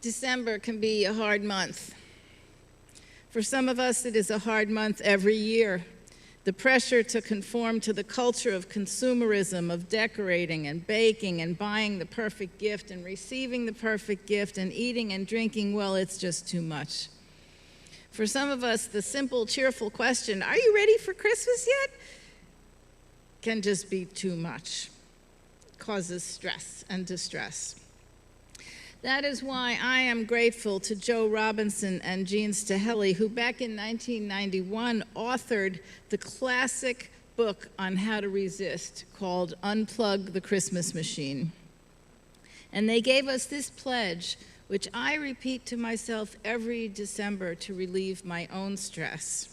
December can be a hard month. For some of us, it is a hard month every year. The pressure to conform to the culture of consumerism, of decorating and baking and buying the perfect gift and receiving the perfect gift and eating and drinking, well, it's just too much. For some of us, the simple, cheerful question, "Are you ready for Christmas yet?" can just be too much. It causes stress and distress. That is why I am grateful to Joe Robinson and Jean Stahelli, who back in 1991 authored the classic book on how to resist called Unplug the Christmas Machine. And they gave us this pledge, which I repeat to myself every December to relieve my own stress.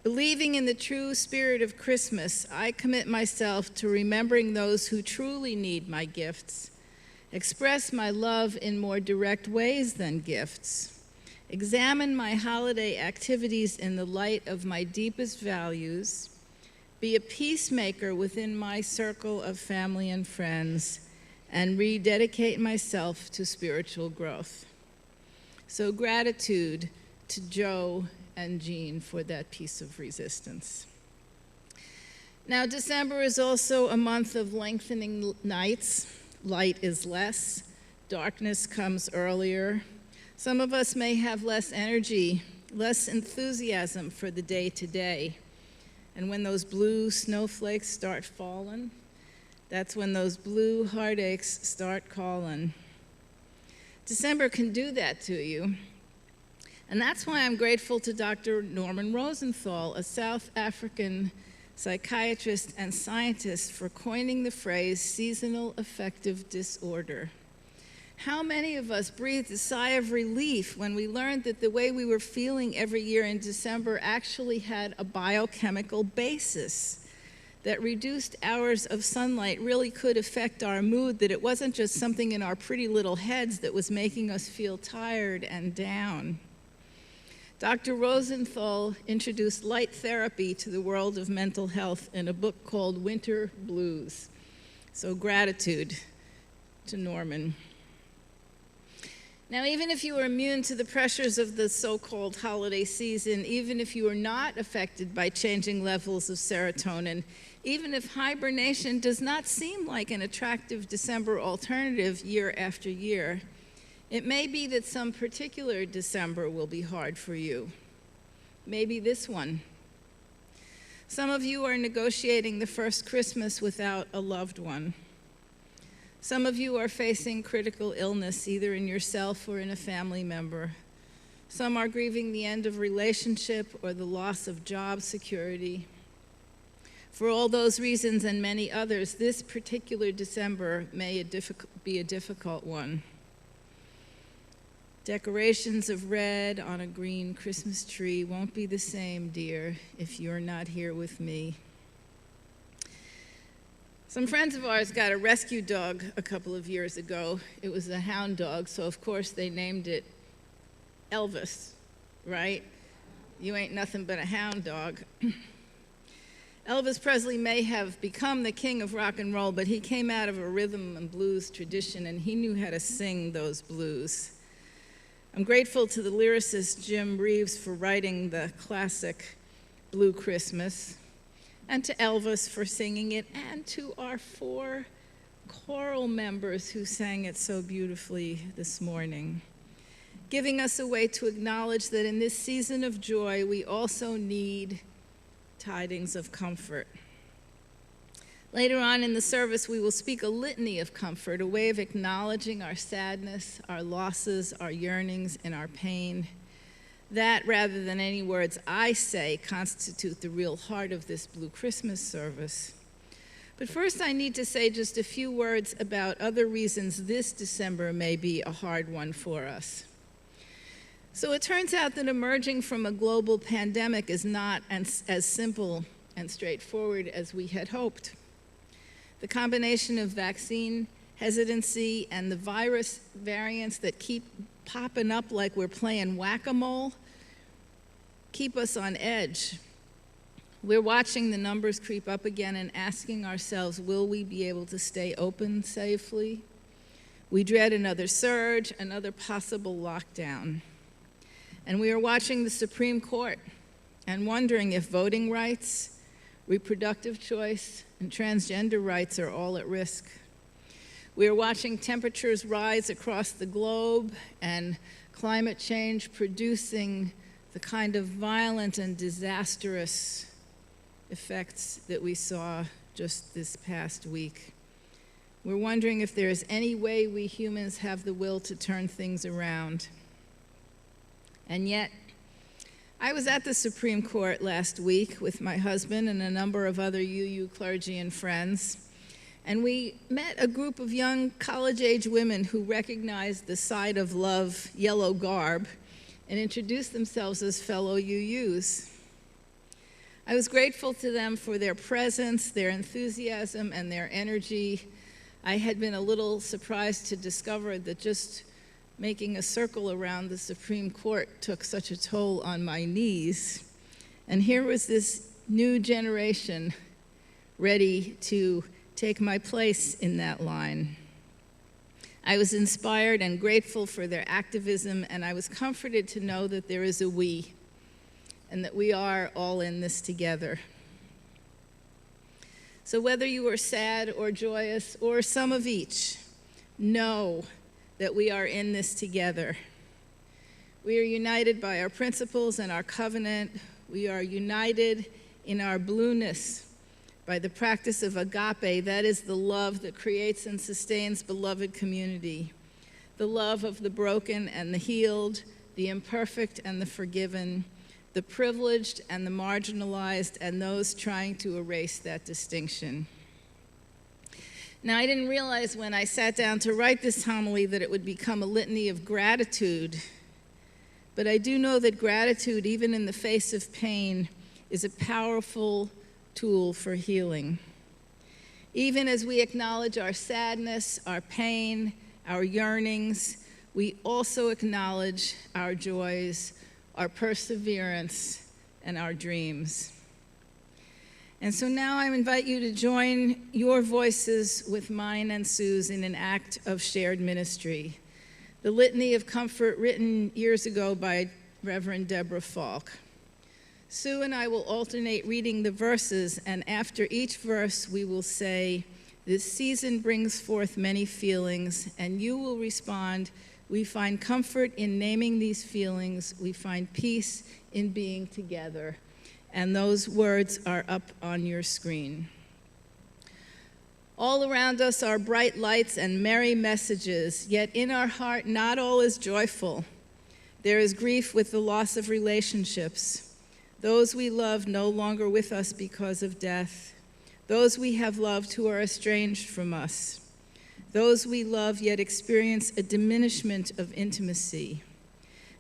Believing in the true spirit of Christmas, I commit myself to remembering those who truly need my gifts, express my love in more direct ways than gifts, examine my holiday activities in the light of my deepest values, be a peacemaker within my circle of family and friends, and rededicate myself to spiritual growth. So gratitude to Joe and Jean for that piece of resistance. Now, December is also a month of lengthening nights. Light is less, darkness comes earlier. Some of us may have less energy, less enthusiasm for the day-to-day. And when those blue snowflakes start falling, that's when those blue heartaches start calling. December can do that to you. And that's why I'm grateful to Dr. Norman Rosenthal, a South African psychiatrist and scientist, for coining the phrase seasonal affective disorder. How many of us breathed a sigh of relief when we learned that the way we were feeling every year in December actually had a biochemical basis, that reduced hours of sunlight really could affect our mood, that it wasn't just something in our pretty little heads that was making us feel tired and down. Dr. Rosenthal introduced light therapy to the world of mental health in a book called Winter Blues. So gratitude to Norman. Now, even if you are immune to the pressures of the so-called holiday season, even if you are not affected by changing levels of serotonin, even if hibernation does not seem like an attractive December alternative year after year, it may be that some particular December will be hard for you. Maybe this one. Some of you are negotiating the first Christmas without a loved one. Some of you are facing critical illness, either in yourself or in a family member. Some are grieving the end of relationship or the loss of job security. For all those reasons and many others, this particular December may be a difficult one. Decorations of red on a green Christmas tree won't be the same, dear, if you're not here with me. Some friends of ours got a rescue dog a couple of years ago. It was a hound dog, so of course they named it Elvis, right? You ain't nothing but a hound dog. Elvis Presley may have become the king of rock and roll, but he came out of a rhythm and blues tradition, and he knew how to sing those blues. I'm grateful to the lyricist Jim Reeves for writing the classic Blue Christmas, and to Elvis for singing it, and to our 4 choral members who sang it so beautifully this morning, giving us a way to acknowledge that in this season of joy, we also need tidings of comfort. Later on in the service, we will speak a litany of comfort, a way of acknowledging our sadness, our losses, our yearnings, and our pain. That, rather than any words I say, constitute the real heart of this Blue Christmas service. But first, I need to say just a few words about other reasons this December may be a hard one for us. So it turns out that emerging from a global pandemic is not as simple and straightforward as we had hoped. The combination of vaccine hesitancy and the virus variants that keep popping up like we're playing whack-a-mole keep us on edge. We're watching the numbers creep up again and asking ourselves, will we be able to stay open safely? We dread another surge, another possible lockdown. And we are watching the Supreme Court and wondering if voting rights, reproductive choice, and transgender rights are all at risk. We are watching temperatures rise across the globe and climate change producing the kind of violent and disastrous effects that we saw just this past week. We're wondering if there is any way we humans have the will to turn things around. And yet, I was at the Supreme Court last week with my husband and a number of other UU clergy and friends, and we met a group of young college-age women who recognized the Side of Love yellow garb and introduced themselves as fellow UUs. I was grateful to them for their presence, their enthusiasm, and their energy. I had been a little surprised to discover that just making a circle around the Supreme Court took such a toll on my knees. And here was this new generation ready to take my place in that line. I was inspired and grateful for their activism, and I was comforted to know that there is a we, and that we are all in this together. So whether you are sad or joyous or some of each, know that we are in this together. We are united by our principles and our covenant. We are united in our blueness by the practice of agape, that is the love that creates and sustains beloved community, the love of the broken and the healed, the imperfect and the forgiven, the privileged and the marginalized, and those trying to erase that distinction. Now, I didn't realize when I sat down to write this homily that it would become a litany of gratitude, but I do know that gratitude, even in the face of pain, is a powerful tool for healing. Even as we acknowledge our sadness, our pain, our yearnings, we also acknowledge our joys, our perseverance, and our dreams. And so now I invite you to join your voices with mine and Sue's in an act of shared ministry. The Litany of Comfort, written years ago by Reverend Deborah Falk. Sue and I will alternate reading the verses, and after each verse we will say, "This season brings forth many feelings," and you will respond, "We find comfort in naming these feelings. We find peace in being together." And those words are up on your screen. All around us are bright lights and merry messages, yet in our heart not all is joyful. There is grief with the loss of relationships. Those we love no longer with us because of death. Those we have loved who are estranged from us. Those we love yet experience a diminishment of intimacy.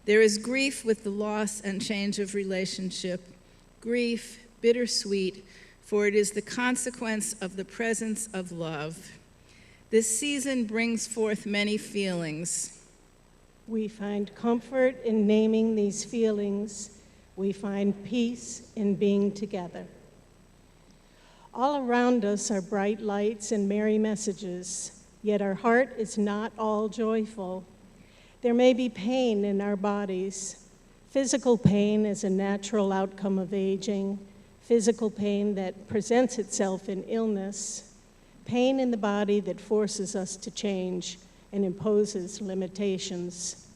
There is grief with the loss and change of relationship. Grief, bittersweet, for it is the consequence of the presence of love. This season brings forth many feelings. We find comfort in naming these feelings. We find peace in being together. All around us are bright lights and merry messages, yet our heart is not all joyful. There may be pain in our bodies. Physical pain is a natural outcome of aging, physical pain that presents itself in illness, pain in the body that forces us to change and imposes limitations.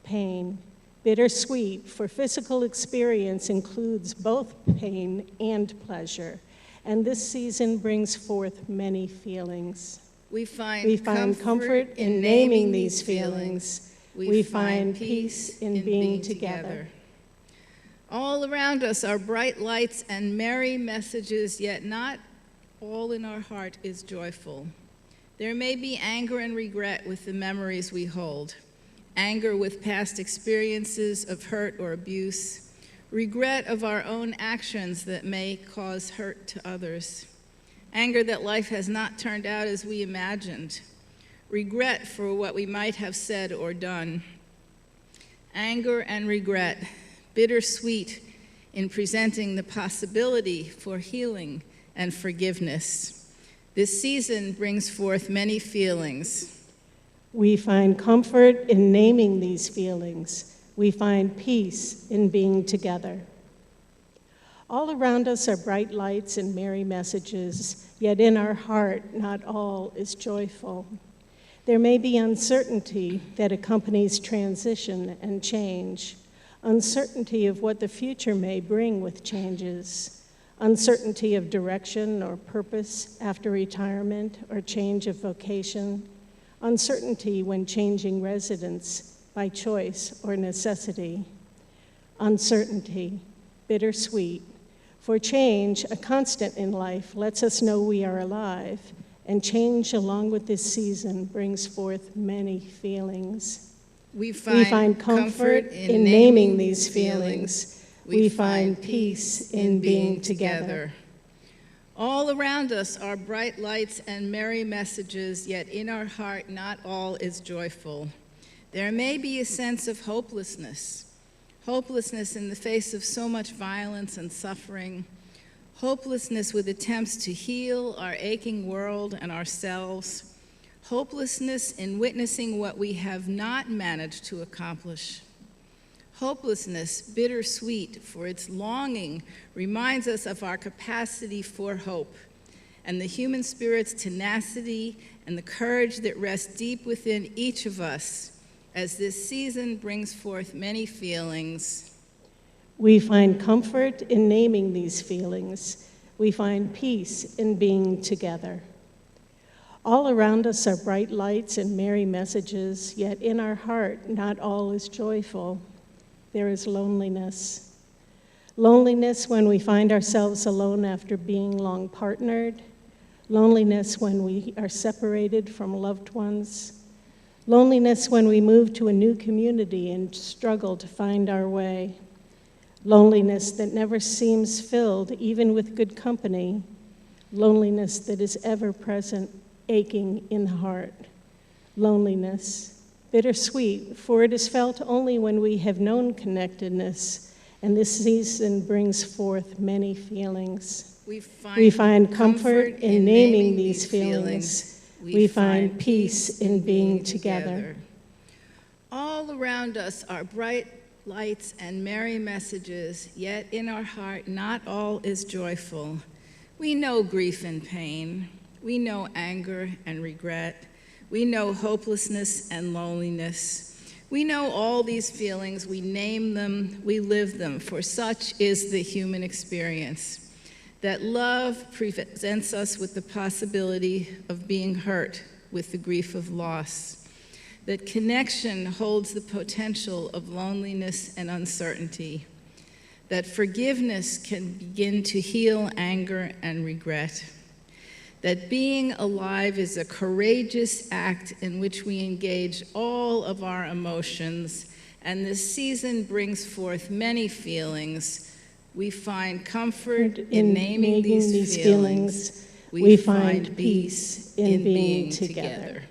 Pain, bittersweet, for physical experience includes both pain and pleasure, and this season brings forth many feelings. We find comfort in naming these feelings. We find peace in being together. All around us are bright lights and merry messages, yet not all in our heart is joyful. There may be anger and regret with the memories we hold, anger with past experiences of hurt or abuse, regret of our own actions that may cause hurt to others, anger that life has not turned out as we imagined, regret for what we might have said or done. Anger and regret, bittersweet in presenting the possibility for healing and forgiveness. This season brings forth many feelings. We find comfort in naming these feelings. We find peace in being together. All around us are bright lights and merry messages, yet in our heart, not all is joyful. There may be uncertainty that accompanies transition and change, uncertainty of what the future may bring with changes, uncertainty of direction or purpose after retirement or change of vocation, uncertainty when changing residence by choice or necessity, uncertainty, bittersweet. For change, a constant in life, lets us know we are alive, and change along with this season brings forth many feelings. We find comfort in naming these feelings. We find peace in being together. All around us are bright lights and merry messages, yet in our heart not all is joyful. There may be a sense of hopelessness in the face of so much violence and suffering, hopelessness with attempts to heal our aching world and ourselves, hopelessness in witnessing what we have not managed to accomplish. Hopelessness, bittersweet, for its longing reminds us of our capacity for hope and the human spirit's tenacity and the courage that rests deep within each of us as this season brings forth many feelings. We find comfort in naming these feelings. We find peace in being together. All around us are bright lights and merry messages, yet in our heart not all is joyful. There is loneliness. Loneliness when we find ourselves alone after being long partnered. Loneliness when we are separated from loved ones. Loneliness when we move to a new community and struggle to find our way. Loneliness that never seems filled, even with good company. Loneliness that is ever present, aching in the heart. Loneliness, bittersweet, for it is felt only when we have known connectedness, and this season brings forth many feelings. We find comfort in naming these feelings. We find peace in being together. All around us are bright lights and merry messages, yet in our heart not all is joyful. We know grief and pain. We know anger and regret. We know hopelessness and loneliness. We know all these feelings. We name them, we live them, for such is the human experience. That love presents us with the possibility of being hurt with the grief of loss. That connection holds the potential of loneliness and uncertainty. That forgiveness can begin to heal anger and regret. That being alive is a courageous act in which we engage all of our emotions, and this season brings forth many feelings. We find comfort in naming these feelings. We find peace in being together.